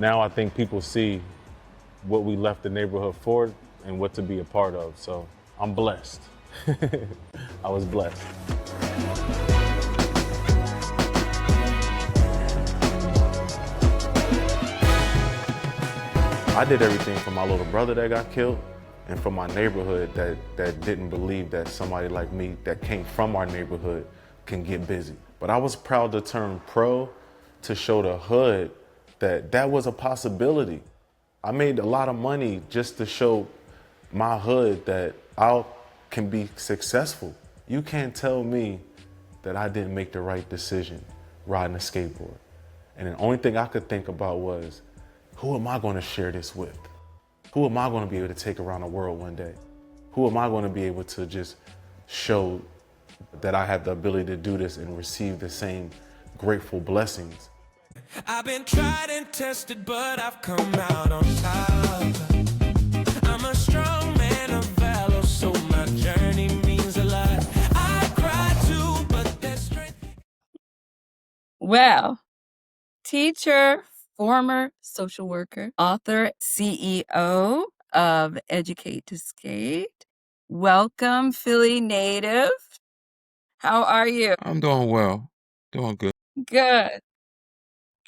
now I think people see what we left the neighborhood for and what to be a part of. So I'm blessed. I was blessed. I did everything for my little brother that got killed and for my neighborhood that didn't believe that somebody like me that came from our neighborhood can get busy. But I was proud to turn pro to show the hood that that was a possibility. I made a lot of money just to show my hood that I can be successful. You can't tell me that I didn't make the right decision riding a skateboard. And the only thing I could think about was, who am I going to share this with? Who am I going to be able to take around the world one day? Who am I going to be able to just show that I have the ability to do this and receive the same grateful blessings? I've been tried and tested, but I've come out on top. I'm a strong man of valor, so my journey means a lot. I cry too, but there's strength. Well, teacher, former social worker, author, CEO of Educate to Skate. Welcome, Philly native. How are you? I'm doing well, doing good. Good,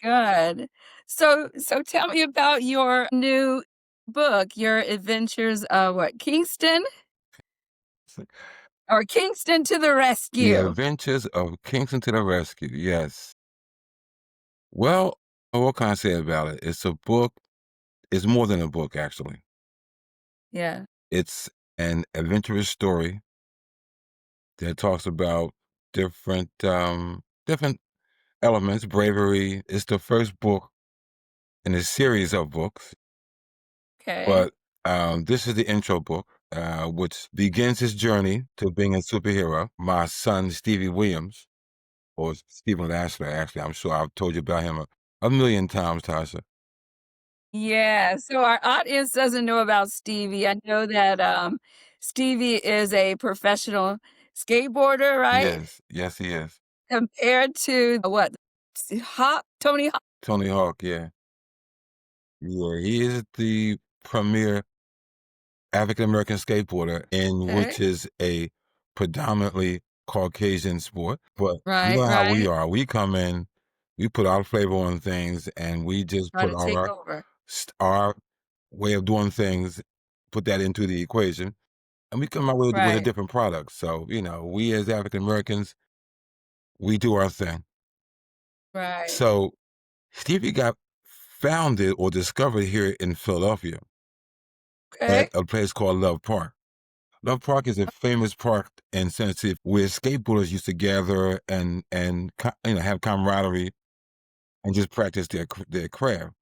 good. So tell me about your new book, Your Adventures of Kingston? Or Kingston to the The Rescue. Adventures of Kingston to the Rescue, yes. Well, what can I say about it? It's a book. It's more than a book, actually. Yeah. It's an adventurous story that talks about different elements, bravery. It's the first book in a series of books, Okay. but this is the intro book, which begins his journey to being a superhero. My son, Stevie Williams, or Stephen Lassiter, actually. I'm sure I've told you about him a million times, Tasha. Yeah, so our audience doesn't know about Stevie. I know that Stevie is a professional skateboarder, right? Yes, yes, he is. Compared to what? Tony Hawk? Tony Hawk, yeah. Yeah, he is the premier African-American skateboarder in which Okay. is a predominantly Caucasian sport. But you Right, know how we right. are. We come in, we put our flavor on things, and we just Try put to take over. our way of doing things, put that into the equation, and we come out with a Right, different product. So, we as African Americans, we do our thing. right. So Stevie got founded or discovered here in Philadelphia Okay. at a place called Love Park. Love Park is a famous park in Tennessee where skateboarders used to gather and have camaraderie and just practice their craft.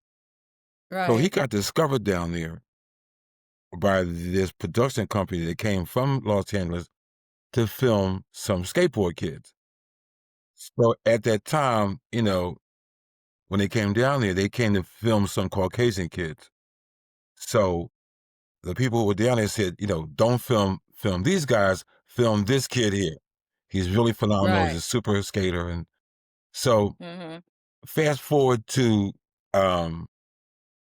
So he Right. got discovered down there by this production company that came from Los Angeles to film some skateboard kids. So at that time, when they came down there, they came to film some Caucasian kids. So the people who were down there said, don't film these guys, film this kid here. He's really phenomenal. He's Right. a super skater. And so Mhm. fast forward to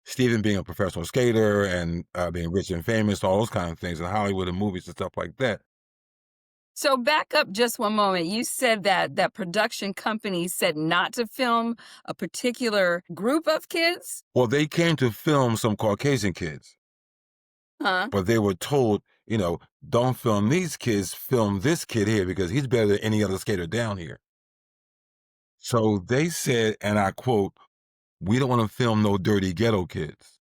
Steven being a professional skater and being rich and famous, all those kind of things in Hollywood and movies and stuff like that. So back up just one moment. You said that production company said not to film a particular group of kids? Well, they came to film some Caucasian kids, Huh? but they were told, don't film these kids, film this kid here because he's better than any other skater down here. So they said, and I quote, we don't want to film no dirty ghetto kids.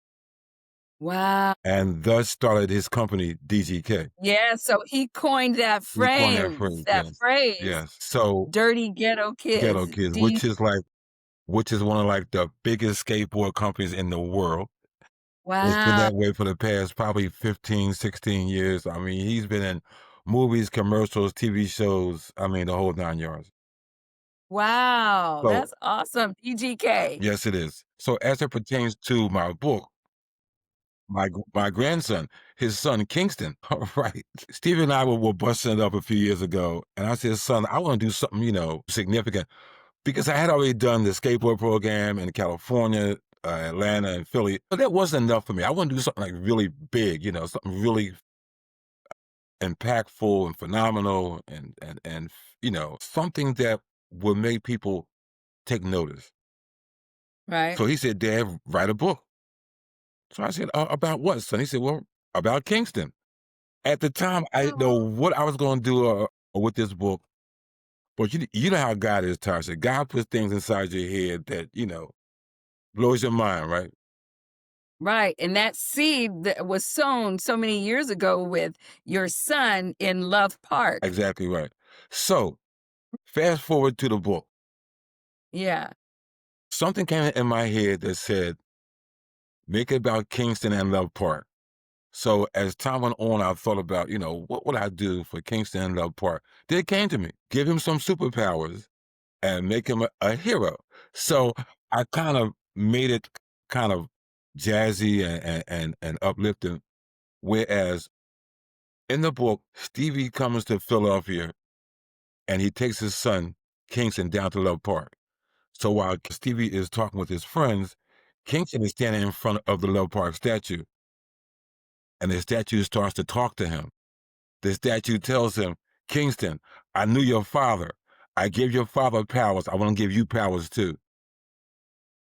Wow. And thus started his company, DGK. Yeah, so he coined that He coined that phrase, phrase, yes. phrase, Yes. So dirty ghetto ghetto kids. kids, which is one of like the biggest skateboard companies in the world. It's been Wow. that way for the past probably 15, 16 years. I mean, he's been in movies, commercials, TV shows, I mean, the whole 9 yards. Wow, So, that's awesome, DGK. yes, it is. So as it pertains to my book, my grandson, his son, Kingston, all right. Steve and I were busting it up a few years ago, and I said, son, I want to do something, significant. Because I had already done the skateboard program in California, Atlanta and Philly. But that wasn't enough for me. I want to do something like really big, something really impactful and phenomenal and something that would make people take notice. Right. So he said, Dad, write a book. So I said, about what, son? He said, well, about Kingston. At the time, I didn't know Oh, what I was going to do with this book. But you know how God is, Tasha. God puts things inside your head that, blows your mind, right? right. And that seed that was sown so many years ago with your son in Love Park. Exactly right. So fast forward to the book. Yeah. Something came in my head that said, make it about Kingston and Love Park. So as time went on, I thought about, what would I do for Kingston and Love Park? Then it came to me, give him some superpowers and make him a hero. So I kind of made it kind of jazzy and uplifting. Whereas in the book, Stevie comes to Philadelphia and he takes his son, Kingston, down to Love Park. So while Stevie is talking with his friends, Kingston is standing in front of the Love Park statue. And the statue starts to talk to him. The statue tells him, Kingston, I knew your father. I gave your father powers. I want to give you powers too.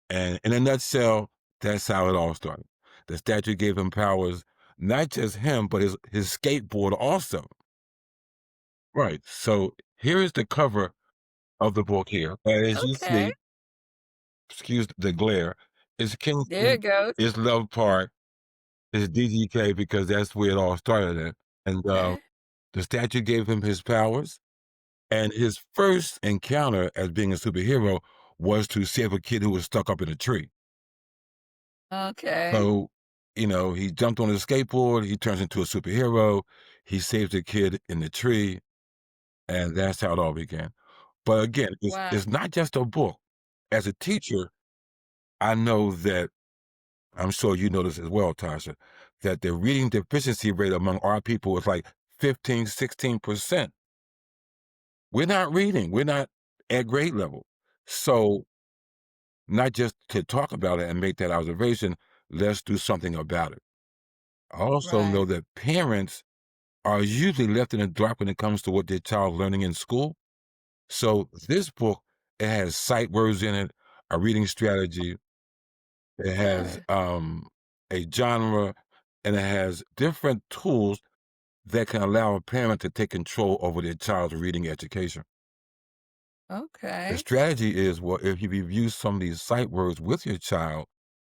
And in a nutshell, that's how it all started. The statue gave him powers, not just him, but his skateboard also. Right. So here is the cover of the book here. As you Okay. see, excuse the glare, it's There Kingston, it goes. it's Love Park, it's DGK because that's where it all started at. And Okay. the statue gave him his powers. And his first encounter as being a superhero was to save a kid who was stuck up in a tree. Okay. So, he jumped on his skateboard, he turns into a superhero, he saves a kid in the tree, and that's how it all began. But again, Wow. it's not just a book. As a teacher, I know that, I'm sure you know this as well, Tasha, that the reading deficiency rate among our people is like 15, 16%. We're not reading. We're not at grade level. So not just to talk about it and make that observation, let's do something about it. I also know Right. that parents are usually left in the dark when it comes to what their child's learning in school. So this book, it has sight words in it, a reading strategy, it has Right. a genre, and it has different tools that can allow a parent to take control over their child's reading education. The Okay. strategy is, well, if you review some of these sight words with your child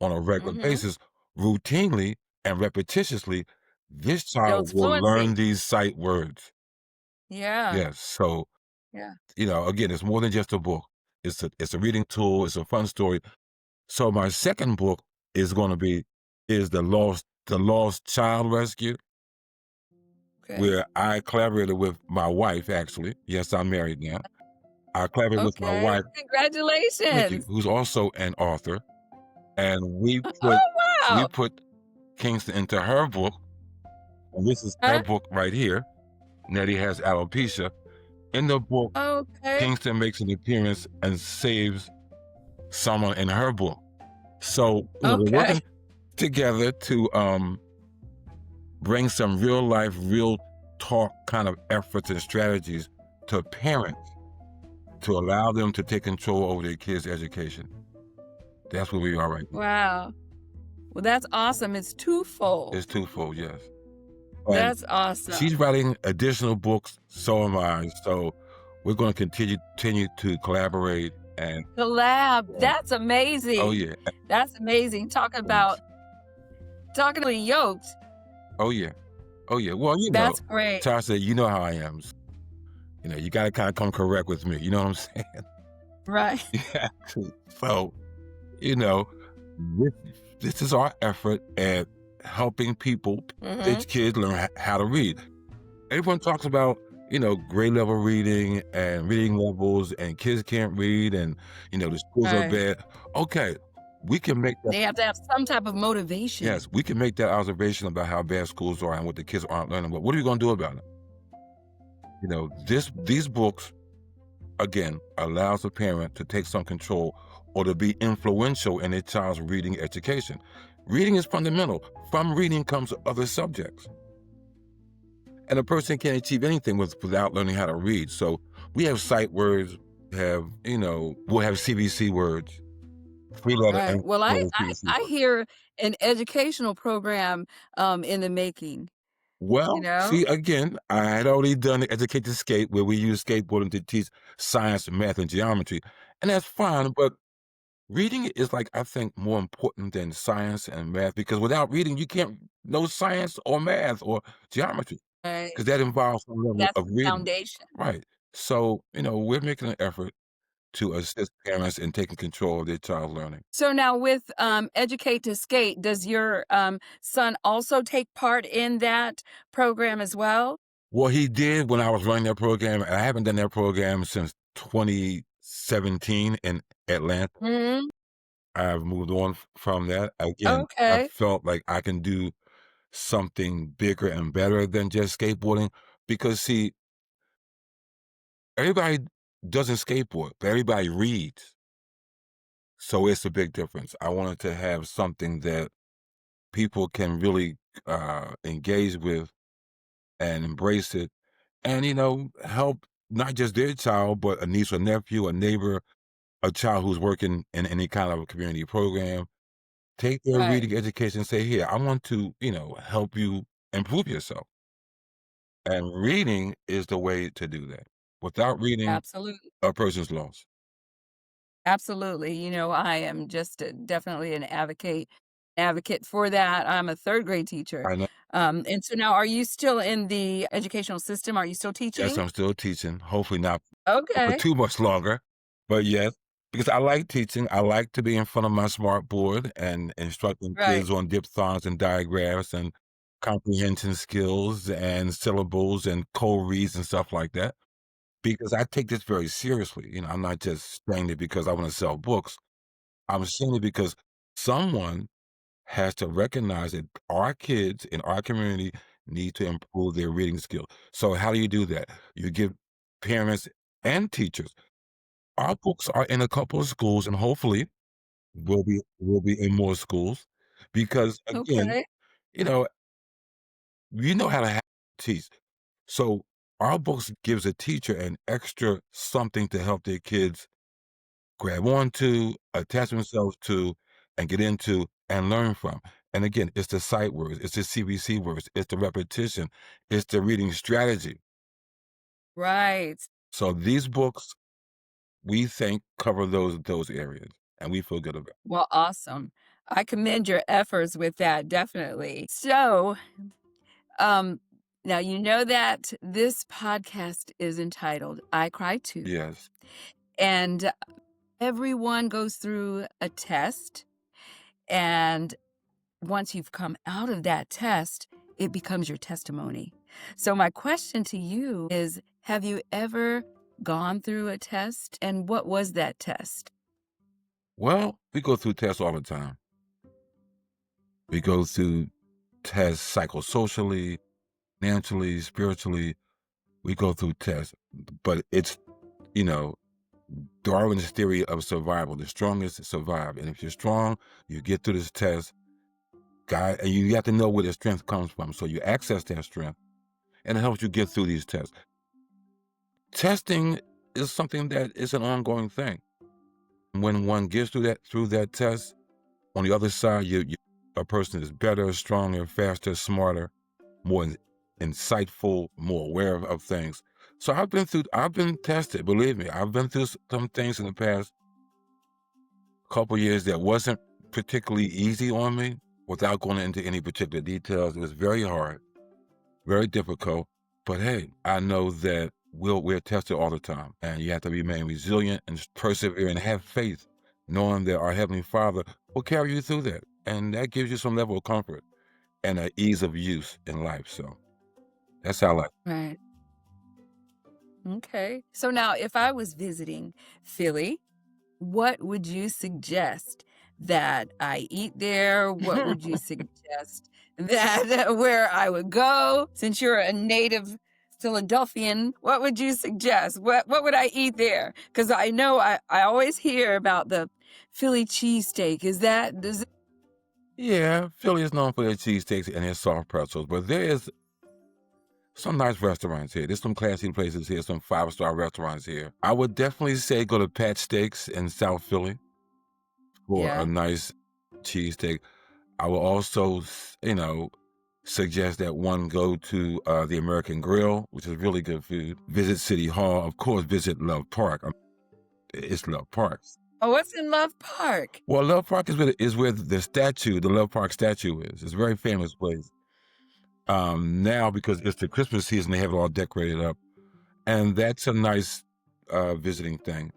on a regular Mhm. basis, routinely and repetitiously, this child Builds will learn fluency. these sight words. Yeah. Yes. So, Yeah. again, it's more than just a book. It's a reading tool. It's a fun story. So my second book is going to be is the Lost Child Rescue, Okay. where I collaborated with my wife. Actually, yes, I'm married now. I collaborated with my Okay. wife, thank you, Congratulations. who's also an author, and we put Oh, we wow. put Kingston into her book, and this is her Huh? book right here. Nettie has alopecia. In the book, Okay. Kingston makes an appearance and saves someone in her book. So, we're Okay. working together to bring some real life, real talk kind of efforts and strategies to parents to allow them to take control over their kids' education. That's where we are right now. Wow. Well, that's awesome. It's twofold. It's twofold, yes. And That's awesome. she's writing additional books, so am I. So we're going to continue to collaborate and Collab. yeah. That's Oh amazing. yeah. That's amazing. Talk about talking to the yoked. Oh yeah. Oh yeah. Well, That's great. Tasha, you know how I am. You got to kind of come correct with me. You know what I'm saying? Right. Yeah. So, you know, this, this is our effort at helping people, Mhm. teach kids learn how to read. Everyone talks about, grade level reading and reading levels and kids can't read and, the schools are Right. bad. Okay, we can make that, They have to have some type of motivation. yes, we can make that observation about how bad schools are and what the kids aren't learning. But what are we going to do about it? These books, again, allows the parent to take some control or to be influential in a child's reading education. Reading is fundamental. From reading comes other subjects. And a person can't achieve anything without learning how to read. So we have sight words, we'll have CBC words, three letter Right. and Well, I I CBC I words. hear an educational program, in the making, you Well, know? see, again, I had already done the Educate to Skate, where we use skateboarding to teach science, math, and geometry. And that's fine, but reading is like, I think, more important than science and math, because without reading, you can't know science or math or geometry, Right. because that involves some level That's of the reading. foundation. Right. So, we're making an effort to assist parents in taking control of their child's learning. So now with, Educate to Skate, does your, son also take part in that program as well? Well, he did when I was running that program, and I haven't done that program since 2017 in Atlanta. Mhm. I've moved on from that. Again, I Okay. felt like I can do something bigger and better than just skateboarding because, see, everybody doesn't skateboard, but everybody reads. So it's a big difference. I wanted to have something that people can really engage with and embrace it and, help not just their child, but a niece or nephew, a neighbor, a child who's working in any kind of a community program. Take their Right. reading education and say, here, I want to, help you improve yourself. And reading is the way to do that. Without reading, Absolutely. a person's lost. Absolutely. I am just definitely an advocate for that. I'm a third grade teacher. I know. And so now are you still in the educational system? Are you still Yes, teaching? I'm still teaching. Hopefully not for Okay. too much longer. But yes, because I like teaching. I like to be in front of my smart board and instructing Right. kids on diphthongs and digraphs and comprehension skills and syllables and code reads and stuff like that. Because I take this very seriously. I'm not just saying it because I want to sell books. I'm saying it because someone has to recognize that our kids in our community need to improve their reading skill. So how do you do that? You give parents and teachers. Our books are in a couple of schools and hopefully will be in more schools because again, Okay. you know, you know how to teach. So our books gives a teacher an extra something to help their kids grab onto, attach themselves to, and get into and learn from. And again, it's the sight words, it's the CBC words, it's the repetition, it's the reading strategy. Right. So these books, we think, cover those areas, and we feel good about it. Well, awesome. I commend your efforts with that, definitely. So, um, now you know that this podcast is entitled I Cry Too. Yes. And everyone goes through a test. And once you've come out of that test, it becomes your testimony. So, my question to you is, have you ever gone through a test? And what was that test? Well, we go through tests all the time. We go through tests psychosocially, financially, spiritually. We go through tests, but it's, you know, Darwin's theory of survival. The strongest survive. And if you're strong, you get through this test, God, and you have to know where the strength comes from. So you access that strength and it helps you get through these tests. Testing is something that is an ongoing thing. When one gets through that test, on the other side, a person is better, stronger, faster, smarter, more insightful, more aware of things. So I've been tested, believe me. I've been through some things in the past couple years that wasn't particularly easy on me without going into any particular details. It was very hard, very difficult. But hey, I know that we're tested all the time. And you have to remain resilient and persevere and have faith, knowing that our Heavenly Father will carry you through that. And that gives you some level of comfort and an ease of use in life. So that's how I like. Right. Okay. So now, if I was visiting Philly, what would you suggest that I eat there? What would you suggest that where I would go? Since you're a native Philadelphian, what would you suggest? What would I eat there? Because I know I always hear about the Philly cheesesteak, is that does Yeah, Philly is known for their cheesesteaks and their soft pretzels, but there is some nice restaurants here. There's some classy places here, some five-star restaurants here. I would definitely say go to Pat Steaks in South Philly for a yeah? nice cheesesteak. I will also, suggest that one go to the American Grill, which is really good food. Visit City Hall, of course. Visit Love Park. It's Love Park. Oh, what's in Love Park? Well, Love Park is where the Love Park statue is. It's a very famous place. Now because it's the Christmas season, they have it all decorated up, and that's a nice visiting thing.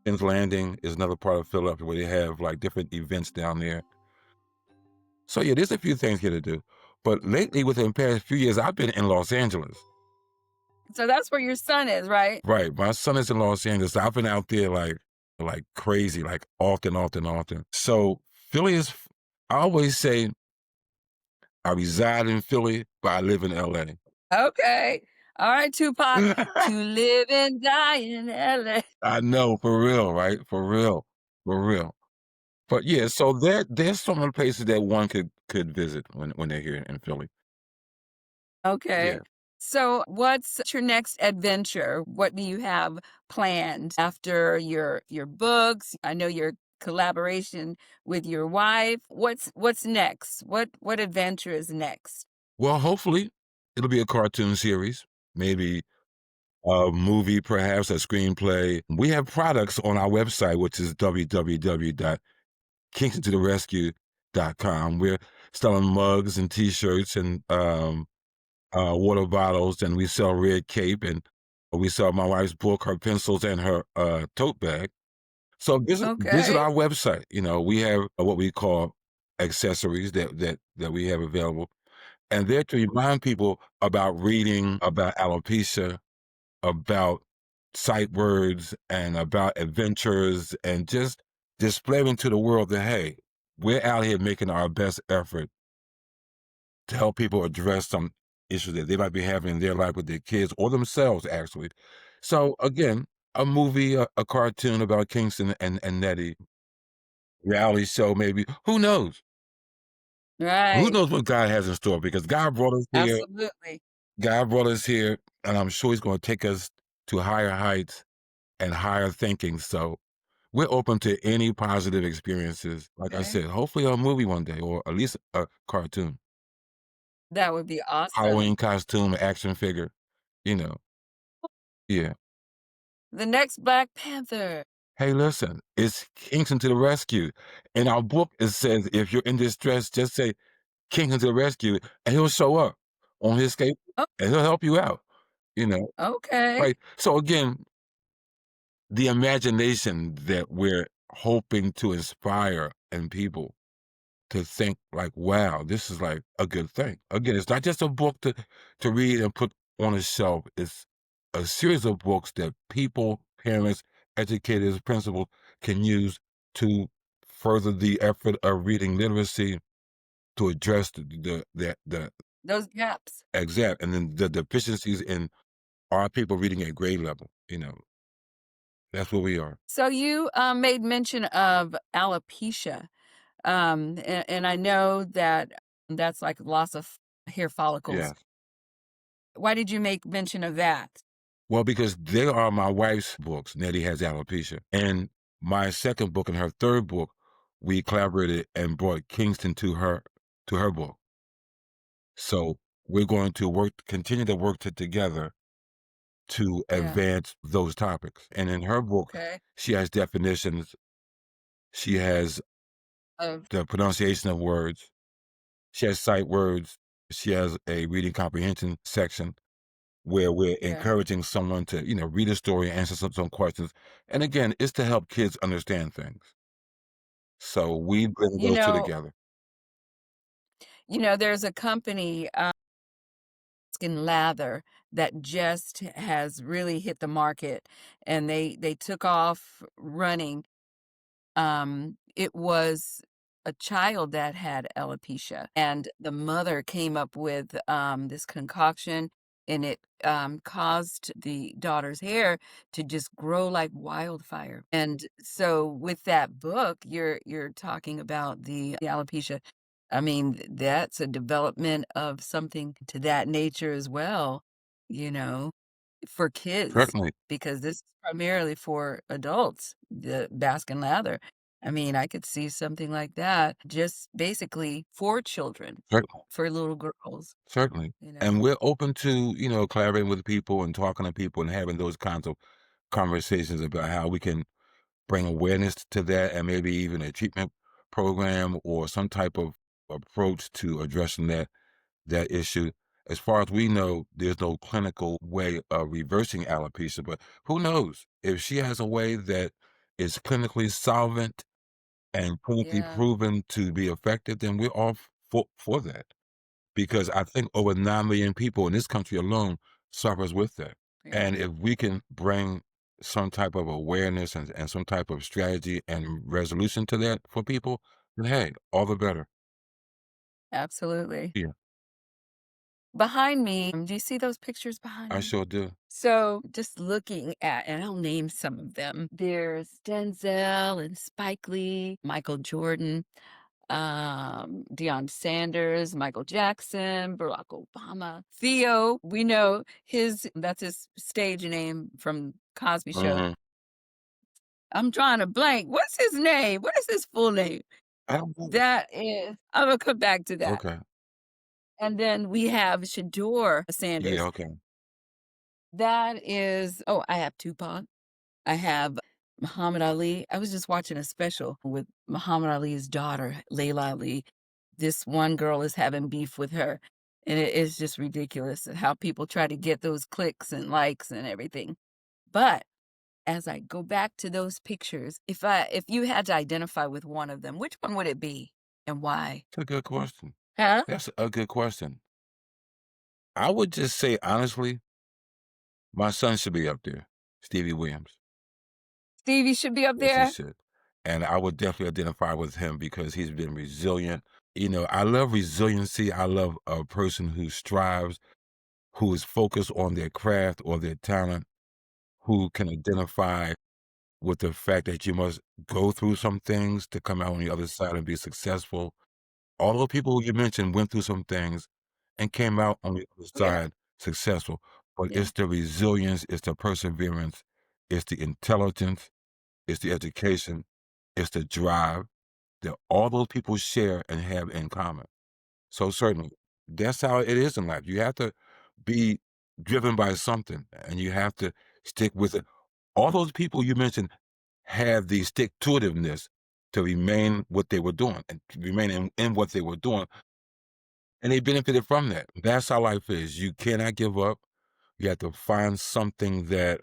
King's Landing is another part of Philadelphia where they have like different events down there. So yeah, there's a few things here to do. But lately, within the past few years, I've been in Los Angeles. So that's where your son is, right? Right. My son is in Los Angeles. I've been out there like crazy, like often, often, often. So Philly is I always say I reside in Philly, but I live in LA. Okay. All right, Tupac. To live and die in LA. I know, for real, right? For real. For real. But yeah, so there's some of the places that one could visit when they're here in Philly. Okay. Yeah. So what's your next adventure? What do you have planned after your books? I know your collaboration with your wife. What's next? What adventure is next? Well, hopefully it'll be a cartoon series, maybe a movie, perhaps a screenplay. We have products on our website, which is www.kingstontotherescue.com. We're selling mugs and T-shirts and water bottles, and we sell Red Cape, and we sell my wife's book, her pencils, and her tote bag. So visit Okay. our website. We have what we call accessories that we have available, and they're to remind people about reading, about alopecia, about sight words, and about adventures, and just displaying to the world that, hey, we're out here making our best effort to help people address some issues that they might be having in their life with their kids or themselves, actually. So, again, a movie, a cartoon about Kingston and Nettie, reality show, maybe. Who knows? Who Right. knows what God has in store? Because God brought us here. Absolutely. God brought us here, and I'm sure He's going to take us to higher heights and higher thinking. So we're open to any positive experiences. Like I Okay. said, hopefully a movie one day, or at least a cartoon, That would be awesome. Halloween costume, action figure. You know, yeah. The next Black Panther. Hey, listen, it's Kingston to the rescue. In our book, it says if you're in distress, just say Kingston to the rescue, and he'll show up on his skate Oh, and he'll help you out. You know, okay. right? So again, the imagination that we're hoping to inspire in people to think like, wow, this is like a good thing. Again, it's not just a book to read and put on a shelf. It's a series of books that people, parents, educators, principals can use to further the effort of reading literacy, to address the Those gaps. exact and then the deficiencies in our people reading at grade level. That's where we are. So you made mention of alopecia. And I know that that's like loss of hair follicles. Yes. Why did you make mention of that? Well, because they are my wife's books. Nettie has alopecia. And my second book and her third book, we collaborated and brought Kingston to her book. So we're going to continue to work together to Yeah. advance those topics. And in her book, Okay. she has definitions, she has Of the pronunciation of words, she has sight words, she has a reading comprehension section where we're yeah. encouraging someone to, read a story, answer some questions. And again, it's to help kids understand things. So we bring You those two know, together. there's a company, Skin Lather, that just has really hit the market, and they took off running. It was a child that had alopecia, and the mother came up with this concoction. and it caused the daughter's hair to just grow like wildfire. And so with that book, you're talking about the alopecia. I mean, that's a development of something to that nature as well, you know, for kids, Certainly, because this is primarily for adults, the Baskin Lather. I mean, I could see something like that just basically for children, certainly, for little girls, certainly. you And know? we're open to, collaborating with people and talking to people and having those kinds of conversations about how we can bring awareness to that and maybe even a treatment program or some type of approach to addressing that issue. As far as we know, there's no clinical way of reversing alopecia, but who knows? If she has a way that is clinically solvent and clinically Yeah, proven to be effective, then we're all for that. Because I think over 9 million people in this country alone suffers with that. yeah, And if we can bring some type of awareness and some type of strategy and resolution to that for people, then hey, all the better. absolutely. Yeah, Behind me, do you see those pictures behind I me? sure do. So just looking at, and I'll name some of them. There's Denzel and Spike Lee, Michael Jordan, Deion Sanders, Michael Jackson, Barack Obama, Theo. We know that's his stage name from Cosby Show. Mhm. I'm drawing a blank. What's his name? What is his full name? I don't know. I'm gonna come back to that. Okay. And then we have Shador Yeah, Sanders. okay. That is, oh, I have Tupac. I have Muhammad Ali. I was just watching a special with Muhammad Ali's daughter, Layla Ali. This one girl is having beef with her. And it is just ridiculous how people try to get those clicks and likes and everything. But as I go back to those pictures, if you had to identify with one of them, which one would it be and why? That's a good question. Huh? That's a good question. I would just say, honestly, my son should be up there, Stevie Williams. Stevie should be up Yes, he there. should. And I would definitely identify with him because he's been resilient. I love resiliency. I love a person who strives, who is focused on their craft or their talent, who can identify with the fact that you must go through some things to come out on the other side and be successful. All the people you mentioned went through some things and came out on the other Yeah. side successful. But Yeah. it's the resilience, it's the perseverance, it's the intelligence, it's the education, it's the drive that all those people share and have in common. So certainly, that's how it is in life. You have to be driven by something and you have to stick with it. All those people you mentioned have the stick to itiveness to remain what they were doing and to remain in what they were doing. And they benefited from that. That's how life is. You cannot give up. You have to find something that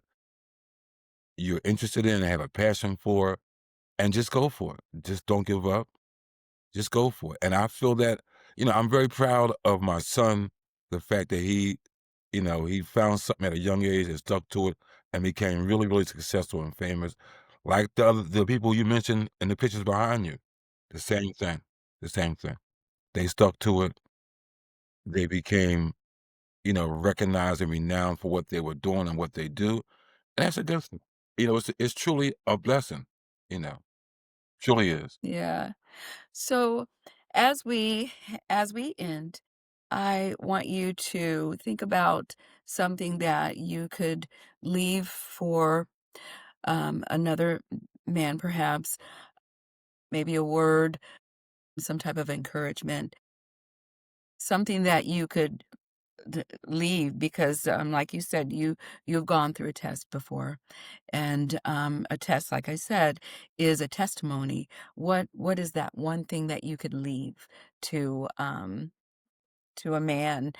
you're interested in and have a passion for and just go for it. Just don't give up. Just go for it. And I feel that, I'm very proud of my son, the fact that he found something at a young age and stuck to it and became really, really successful and famous. Like the people you mentioned in the pictures behind you, the same thing, the same thing. They stuck to it. They became, recognized and renowned for what they were doing and what they do. And that's a good thing. It's truly a blessing, you know, truly is. Yeah. So as we as we end, I want you to think about something that you could leave for another man, perhaps, maybe a word, some type of encouragement, something that you could leave because like you said, you've gone through a test before, and a test, like I said, is a testimony. What is that one thing that you could leave to a man,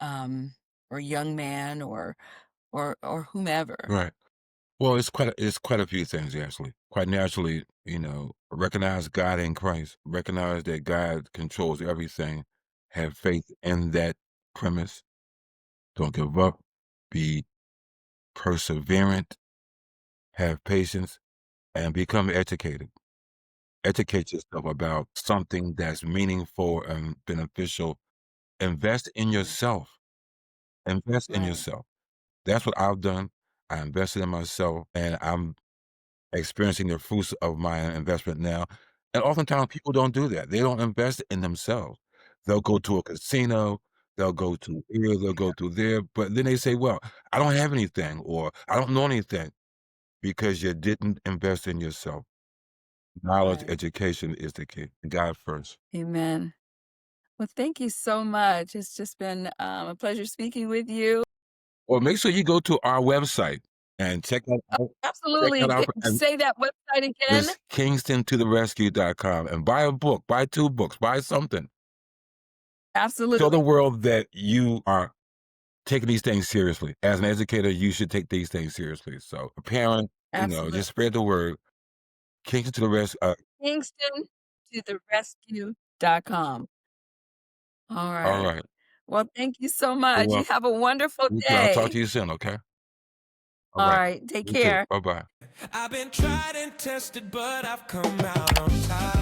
um or young man, or whomever? Right. Well, it's quite a few things actually. Quite naturally, recognize God in Christ. Recognize that God controls everything. Have faith in that premise. Don't give up. Be perseverant. Have patience and become educated. Educate yourself about something that's meaningful and beneficial. Invest in Yeah. yourself. Invest in Right. yourself. That's what I've done. I invested in myself, and I'm experiencing the fruits of my investment now. And oftentimes people don't do that. They don't invest in themselves. They'll go to a casino, they'll go to here, they'll go to there, but then they say, "Well, I don't have anything," or "I don't know anything," because you didn't invest in yourself. Knowledge, Right. education is the key. God first. Amen. Well, thank you so much. It's just been a pleasure speaking with you. Or make sure you go to our website and check out Absolutely. our and Say that website again. it's kingstontotherescue.com and buy a book, buy 2 books, buy something. Show the Absolutely. world that you are taking these things seriously. As an educator, you should take these things seriously. So, a parent, Absolutely. just spread the word. Kingston to the rest. Kingston to the rescue.com. All All right. right. Well, thank you so You're much. You welcome. have a wonderful You too. I'll talk day. to you soon. Okay. All All right. right. Take You too. care. Bye bye. I've been tried and tested, but I've come out on top.